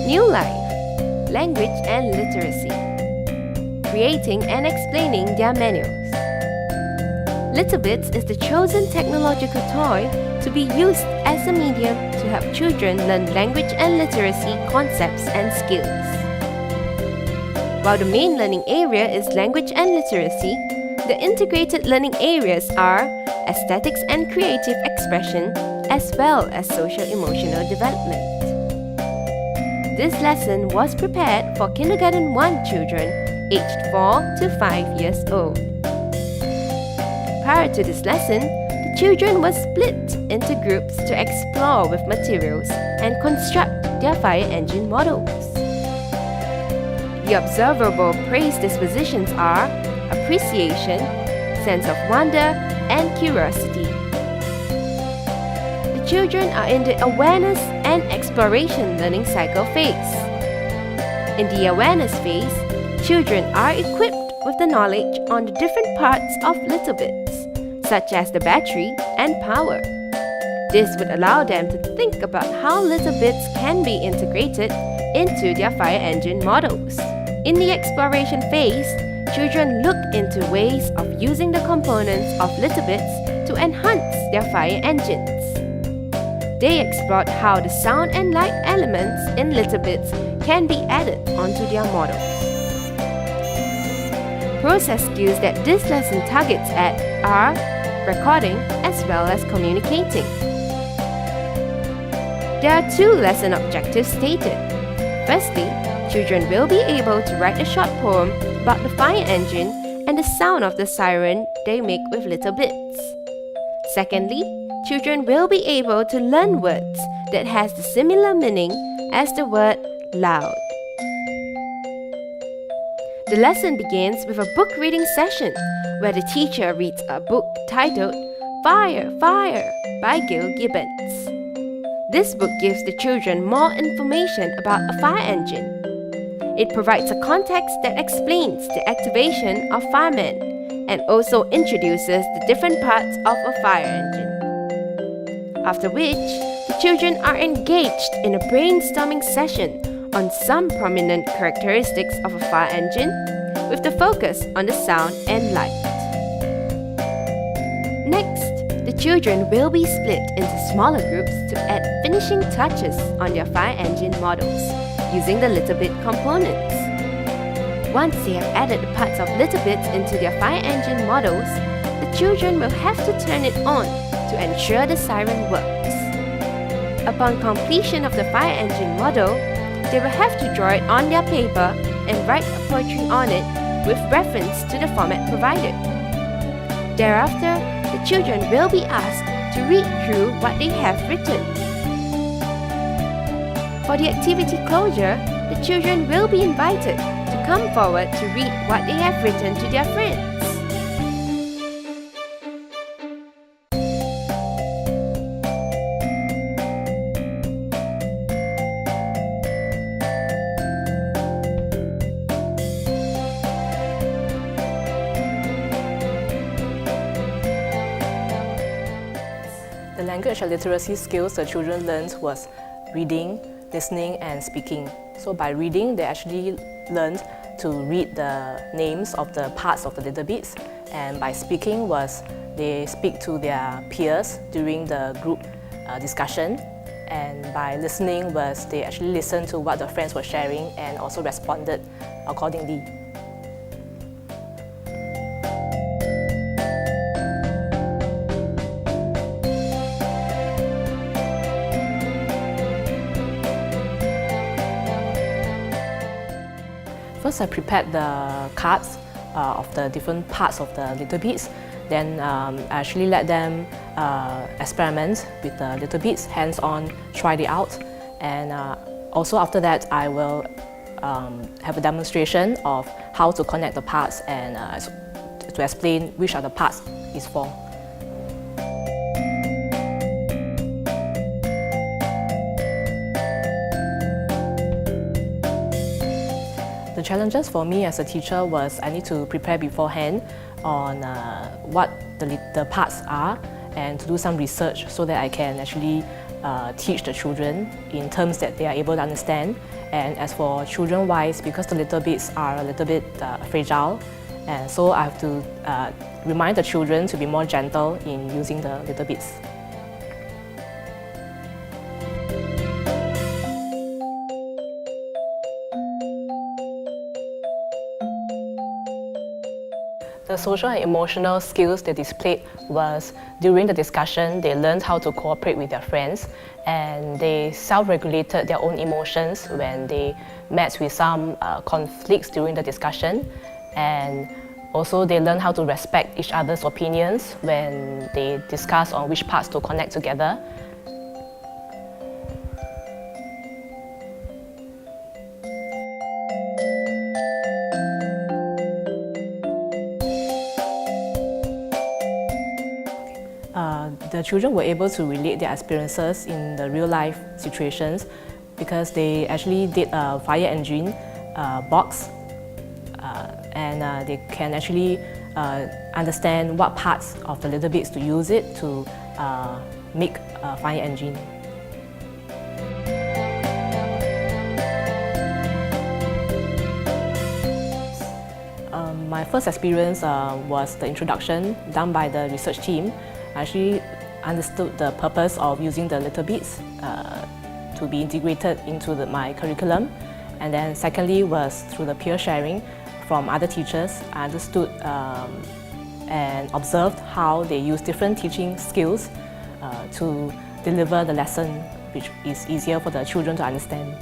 New life, language and literacy, creating and explaining their manuals. littleBits is the chosen technological toy to be used as a medium to help children learn language and literacy concepts and skills. While the main learning area is language and literacy, the integrated learning areas are aesthetics and creative expression, as well as social-emotional development. This lesson was prepared for Kindergarten 1 children aged 4 to 5 years old. Prior to this lesson, the children were split into groups to explore with materials and construct their fire engine models. The observable praise dispositions are appreciation, sense of wonder, and curiosity. The children are in the awareness and exploration learning cycle phase. In the awareness phase, children are equipped with the knowledge on the different parts of littleBits, such as the battery and power. This would allow them to think about how littleBits can be integrated into their fire engine models. In the exploration phase, children look into ways of using the components of littleBits to enhance their fire engines. They explored how the sound and light elements in littleBits can be added onto their models. Process skills that this lesson targets at are recording as well as communicating. There are 2 lesson objectives stated. Firstly, children will be able to write a short poem about the fire engine and the sound of the siren they make with littleBits. Secondly, children will be able to learn words that has the similar meaning as the word loud. The lesson begins with a book reading session where the teacher reads a book titled Fire, Fire by Gail Gibbons. This book gives the children more information about a fire engine. It provides a context that explains the activation of firemen and also introduces the different parts of a fire engine. After which, the children are engaged in a brainstorming session on some prominent characteristics of a fire engine with the focus on the sound and light. Next, the children will be split into smaller groups to add finishing touches on their fire engine models using the littleBit components. Once they have added the parts of littleBits into their fire engine models, the children will have to turn it on to ensure the siren works. Upon completion of the fire engine model, they will have to draw it on their paper and write a poetry on it with reference to the format provided. Thereafter, the children will be asked to read through what they have written. For the activity closure, the children will be invited to come forward to read what they have written to their friends. The language and literacy skills the children learned was reading, listening and speaking. So by reading, they actually learned to read the names of the parts of the littleBits, and by speaking was they speak to their peers during the group discussion, and by listening was they actually listened to what the friends were sharing and also responded accordingly. First, I prepared the cards of the different parts of the littleBits. Then I actually let them experiment with the littleBits, hands-on, try it out. And also after that, I will have a demonstration of how to connect the parts and to explain which are the parts is for. The challenges for me as a teacher was I need to prepare beforehand on what the parts are and to do some research so that I can actually teach the children in terms that they are able to understand. And as for children-wise, because the littleBits are a little bit fragile, and so I have to remind the children to be more gentle in using the littleBits. The social and emotional skills they displayed was during the discussion, they learned how to cooperate with their friends, and they self-regulated their own emotions when they met with some conflicts during the discussion. And also they learned how to respect each other's opinions when they discuss on which parts to connect together. The children were able to relate their experiences in the real-life situations because they actually did a fire engine box, and they can actually understand what parts of the littleBits to use it to make a fire engine. My first experience was the introduction done by the research team. I actually understood the purpose of using the littleBits to be integrated into my curriculum. And then secondly was through the peer sharing from other teachers. I understood and observed how they use different teaching skills to deliver the lesson, which is easier for the children to understand.